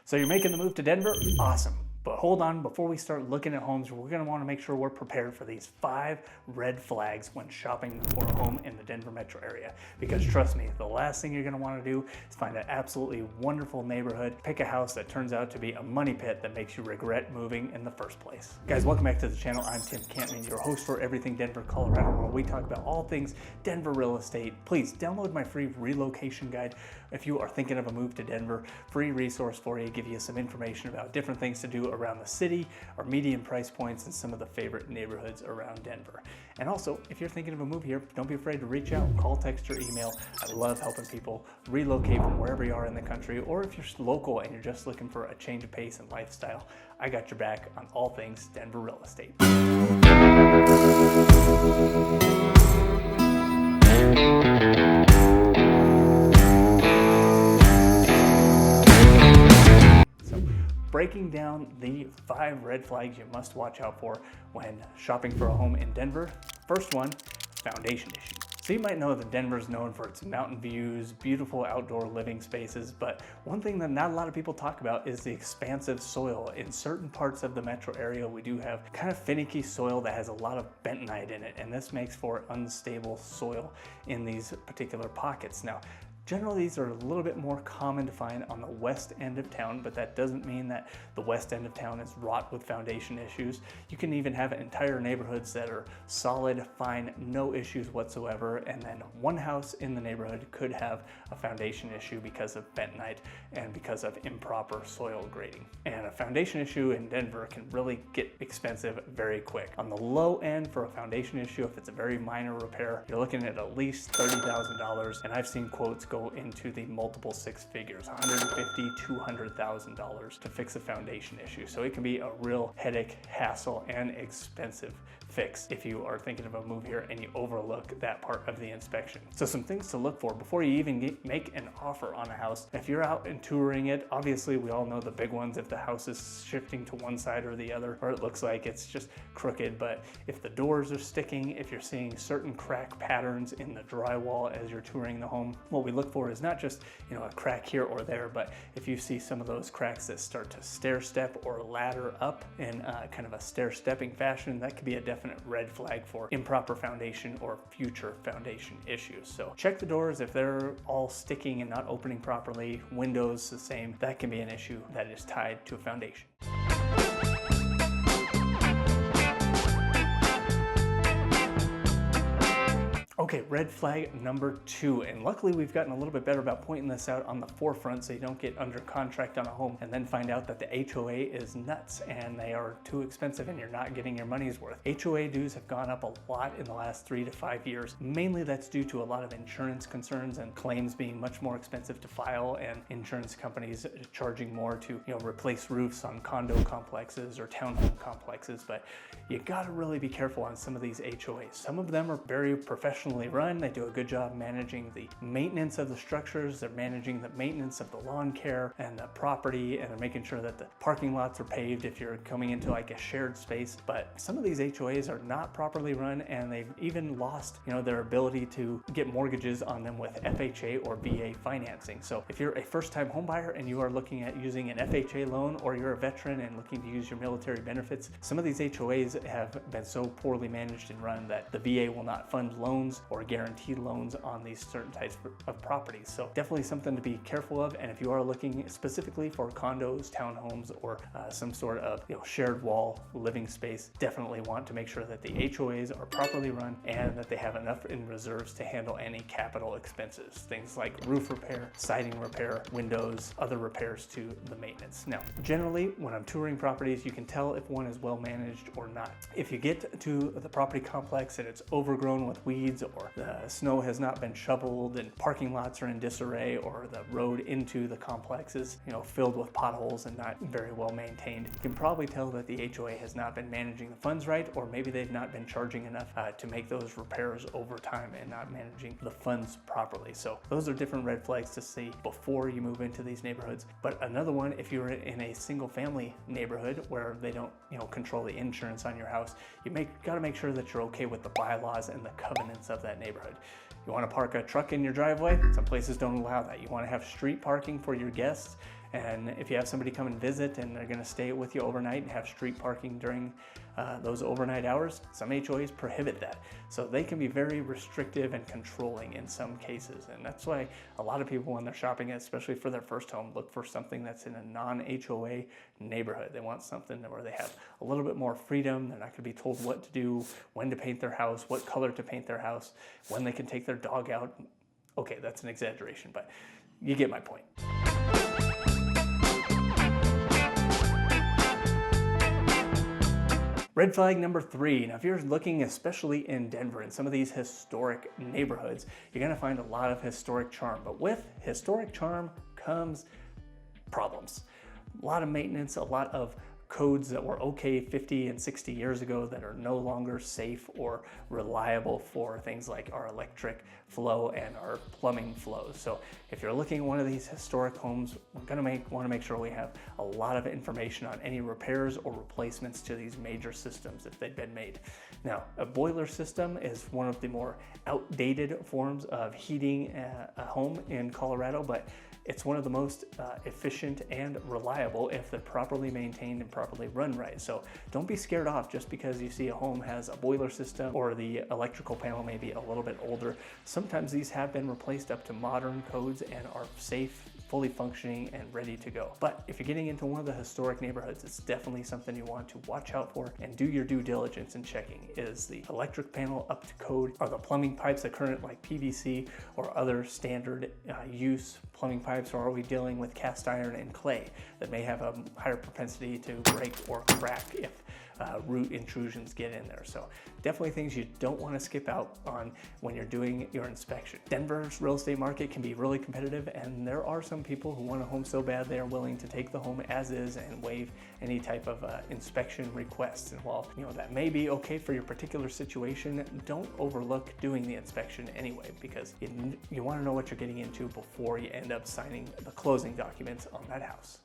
So you're making the move to Denver? Awesome. But hold on, before we start looking at homes, we're gonna wanna make sure we're prepared for these 5 red flags when shopping for a home in the Denver metro area. Because trust me, the last thing you're gonna wanna do is find an absolutely wonderful neighborhood, pick a house that turns out to be a money pit that makes you regret moving in the first place. Guys, welcome back to the channel. I'm Tim Kampmann, your host for Everything Denver, Colorado, where we talk about all things Denver real estate. Please download my free relocation guide if you are thinking of a move to Denver. Free resource for you, give you some information about different things to do around the city, our median price points, and some of the favorite neighborhoods around Denver. And also, if you're thinking of a move here, don't be afraid to reach out, call, text, or email. I love helping people relocate from wherever you are in the country, or if you're local and you're just looking for a change of pace and lifestyle, I got your back on all things Denver real estate. Breaking down the 5 red flags you must watch out for when shopping for a home in Denver. First one, foundation issues. So you might know that Denver is known for its mountain views, beautiful outdoor living spaces, but one thing that not a lot of people talk about is the expansive soil. In certain parts of the metro area, we do have kind of finicky soil that has a lot of bentonite in it, and this makes for unstable soil in these particular pockets. Now, generally, these are a little bit more common to find on the west end of town, but that doesn't mean that the west end of town is wrought with foundation issues. You can even have entire neighborhoods that are solid, fine, no issues whatsoever, and then one house in the neighborhood could have a foundation issue because of bentonite and because of improper soil grading. And a foundation issue in Denver can really get expensive very quick. On the low end for a foundation issue, if it's a very minor repair, you're looking at least $30,000, and I've seen quotes go into the multiple 6 figures, $150,000, $200,000 to fix a foundation issue. So it can be a real headache, hassle, and expensive fix if you are thinking of a move here and you overlook that part of the inspection. So some things to look for before you even make an offer on a house. If you're out and touring it, obviously we all know the big ones. If the house is shifting to one side or the other, or it looks like it's just crooked, but if the doors are sticking, if you're seeing certain crack patterns in the drywall as you're touring the home, what we look for is not just, a crack here or there, but if you see some of those cracks that start to stair step or ladder up in kind of a stair stepping fashion, that could be a definite red flag for improper foundation or future foundation issues. So check the doors if they're all sticking and not opening properly. Windows the same. That can be an issue that is tied to a foundation. Okay, red flag number 2, and luckily we've gotten a little bit better about pointing this out on the forefront so you don't get under contract on a home and then find out that the HOA is nuts and they are too expensive and you're not getting your money's worth. HOA dues have gone up a lot in the last 3 to 5 years. Mainly that's due to a lot of insurance concerns and claims being much more expensive to file, and insurance companies charging more to replace roofs on condo complexes or townhome complexes. But you gotta really be careful on some of these HOAs. Some of them are very professionally run. They do a good job managing the maintenance of the structures. They're managing the maintenance of the lawn care and the property, and they're making sure that the parking lots are paved if you're coming into like a shared space. But some of these HOAs are not properly run, and they've even lost their ability to get mortgages on them with FHA or VA financing. So if you're a first-time home buyer and you are looking at using an FHA loan, or you're a veteran and looking to use your military benefits, some of these HOAs have been so poorly managed and run that the VA will not fund loans or guaranteed loans on these certain types of properties. So definitely something to be careful of. And if you are looking specifically for condos, townhomes, or some sort of shared wall living space, definitely want to make sure that the HOAs are properly run and that they have enough in reserves to handle any capital expenses. Things like roof repair, siding repair, windows, other repairs to the maintenance. Now, generally, when I'm touring properties, you can tell if one is well managed or not. If you get to the property complex and it's overgrown with weeds, or the snow has not been shoveled and parking lots are in disarray, or the road into the complex is filled with potholes and not very well maintained, you can probably tell that the HOA has not been managing the funds right, or maybe they've not been charging enough to make those repairs over time and not managing the funds properly. So those are different red flags to see before you move into these neighborhoods. But another one, if you're in a single family neighborhood where they don't control the insurance on your house, you gotta make sure that you're okay with the bylaws and the covenants of that neighborhood. You want to park a truck in your driveway? Some places don't allow that. You want to have street parking for your guests? And if you have somebody come and visit and they're going to stay with you overnight and have street parking during those overnight hours, some HOAs prohibit that. So they can be very restrictive and controlling in some cases. And that's why a lot of people, when they're shopping, especially for their first home, look for something that's in a non-HOA neighborhood. They want something where they have a little bit more freedom. They're not going to be told what to do, when to paint their house, what color to paint their house, when they can take their dog out. Okay, that's an exaggeration, but you get my point. Red flag number 3. Now, if you're looking especially in Denver in some of these historic neighborhoods, you're going to find a lot of historic charm. But with historic charm comes problems. A lot of maintenance, a lot of codes that were okay 50 and 60 years ago that are no longer safe or reliable for things like our electric flow and our plumbing flows. So if you're looking at one of these historic homes, we're going to want to make sure we have a lot of information on any repairs or replacements to these major systems if they've been made. Now, a boiler system is one of the more outdated forms of heating a home in Colorado, but it's one of the most efficient and reliable if they're properly maintained and properly run right. So don't be scared off just because you see a home has a boiler system or the electrical panel may be a little bit older. Sometimes these have been replaced up to modern codes and are safe, fully functioning, and ready to go. But if you're getting into one of the historic neighborhoods, it's definitely something you want to watch out for and do your due diligence in checking. Is the electric panel up to code? Are the plumbing pipes a current like PVC or other standard use plumbing pipes, or are we dealing with cast iron and clay that may have a higher propensity to break or crack if root intrusions get in there? So definitely things you don't want to skip out on when you're doing your inspection. Denver's real estate market can be really competitive, and there are some people who want a home so bad they are willing to take the home as is and waive any type of inspection requests. And while that may be okay for your particular situation, don't overlook doing the inspection anyway, because you want to know what you're getting into before you end up signing the closing documents on that house.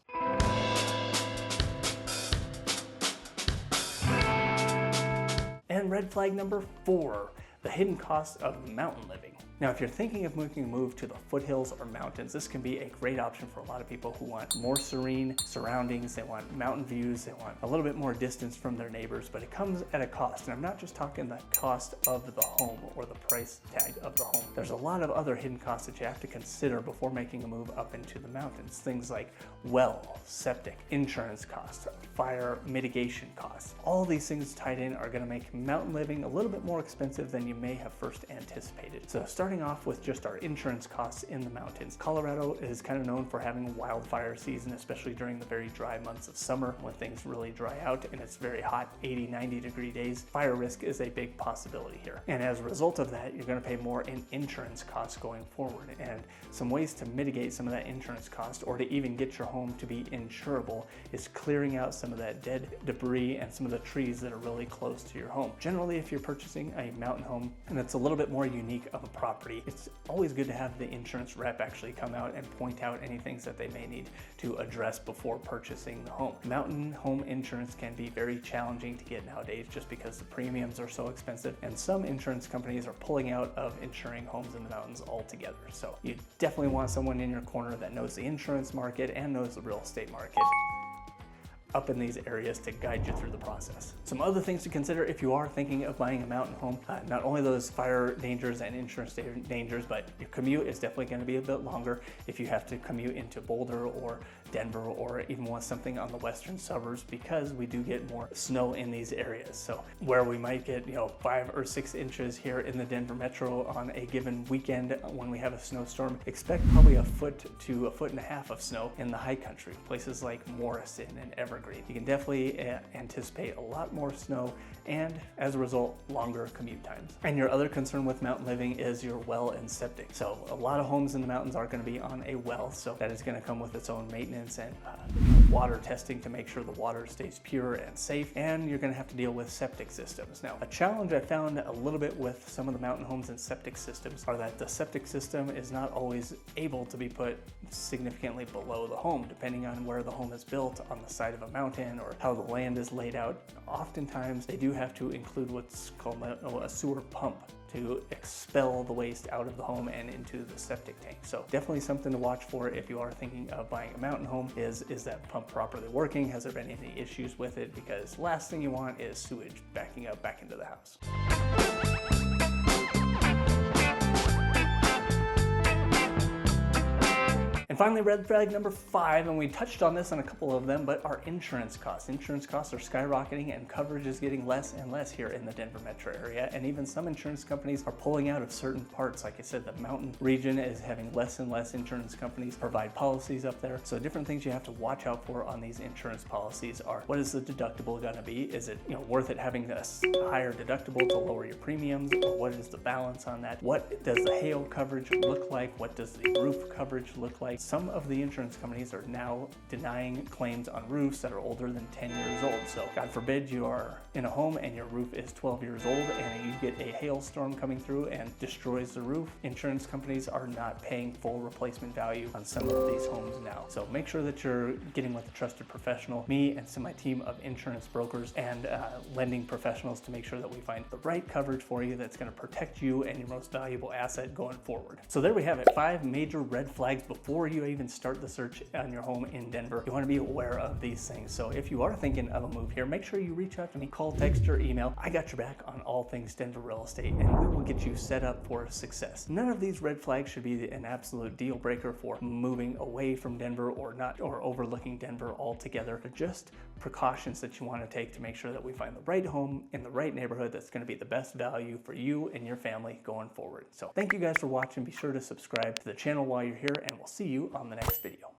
And red flag number 4, the hidden cost of mountain living. Now, if you're thinking of making a move to the foothills or mountains, this can be a great option for a lot of people who want more serene surroundings. They want mountain views. They want a little bit more distance from their neighbors, but it comes at a cost. And I'm not just talking the cost of the home or the price tag of the home. There's a lot of other hidden costs that you have to consider before making a move up into the mountains. Things like well, septic, insurance costs, fire mitigation costs. All these things tied in are going to make mountain living a little bit more expensive than you may have first anticipated. So starting off with just our insurance costs in the mountains. Colorado is kind of known for having wildfire season, especially during the very dry months of summer when things really dry out and it's very hot, 80, 90 degree days. Fire risk is a big possibility here. And as a result of that, you're going to pay more in insurance costs going forward. And some ways to mitigate some of that insurance cost, or to even get your home to be insurable, is clearing out some of that dead debris and some of the trees that are really close to your home. Generally, if you're purchasing a mountain home and it's a little bit more unique of a property, it's always good to have the insurance rep actually come out and point out any things that they may need to address before purchasing the home. Mountain home insurance can be very challenging to get nowadays just because the premiums are so expensive, and some insurance companies are pulling out of insuring homes in the mountains altogether. So you definitely want someone in your corner that knows the insurance market and knows the real estate market up in these areas to guide you through the process. Some other things to consider if you are thinking of buying a mountain home, not only those fire dangers and insurance dangers, but your commute is definitely going to be a bit longer if you have to commute into Boulder or Denver, or even want something on the western suburbs, because we do get more snow in these areas. So where we might get 5 or 6 inches here in the Denver metro on a given weekend when we have a snowstorm, expect probably a foot to a foot and a half of snow in the high country, places like Morrison and Evergreen. You can definitely anticipate a lot more snow, and as a result, longer commute times. And your other concern with mountain living is your well and septic. So a lot of homes in the mountains are going to be on a well, so that is going to come with its own maintenance and water testing to make sure the water stays pure and safe, and you're going to have to deal with septic systems. Now, a challenge I found a little bit with some of the mountain homes and septic systems are that the septic system is not always able to be put significantly below the home, depending on where the home is built, on the side of a mountain, or how the land is laid out. Oftentimes, they do have to include what's called a sewer pump to expel the waste out of the home and into the septic tank. So definitely something to watch for if you are thinking of buying a mountain home is that pump properly working? Has there been any issues with it? Because last thing you want is sewage backing up back into the house. And finally, red flag number 5, and we touched on this on a couple of them, but our insurance costs. Insurance costs are skyrocketing and coverage is getting less and less here in the Denver metro area. And even some insurance companies are pulling out of certain parts. Like I said, the mountain region is having less and less insurance companies provide policies up there. So different things you have to watch out for on these insurance policies are, what is the deductible going to be? Is it worth it having a higher deductible to lower your premiums? Or what is the balance on that? What does the hail coverage look like? What does the roof coverage look like? Some of the insurance companies are now denying claims on roofs that are older than 10 years old. So God forbid you are in a home and your roof is 12 years old and you get a hailstorm coming through and destroys the roof. Insurance companies are not paying full replacement value on some of these homes now. So make sure that you're getting with a trusted professional, me and my team of insurance brokers and lending professionals, to make sure that we find the right coverage for you that's going to protect you and your most valuable asset going forward. So there we have it, 5 major red flags before you even start the search on your home in Denver. You want to be aware of these things. So if you are thinking of a move here, make sure you reach out to me, call, text, or email. I got your back on all things Denver real estate, and we will get you set up for success. None of these red flags should be an absolute deal breaker for moving away from Denver or overlooking Denver altogether. They're just precautions that you want to take to make sure that we find the right home in the right neighborhood that's going to be the best value for you and your family going forward. So thank you guys for watching. Be sure to subscribe to the channel while you're here, and we'll see you on the next video.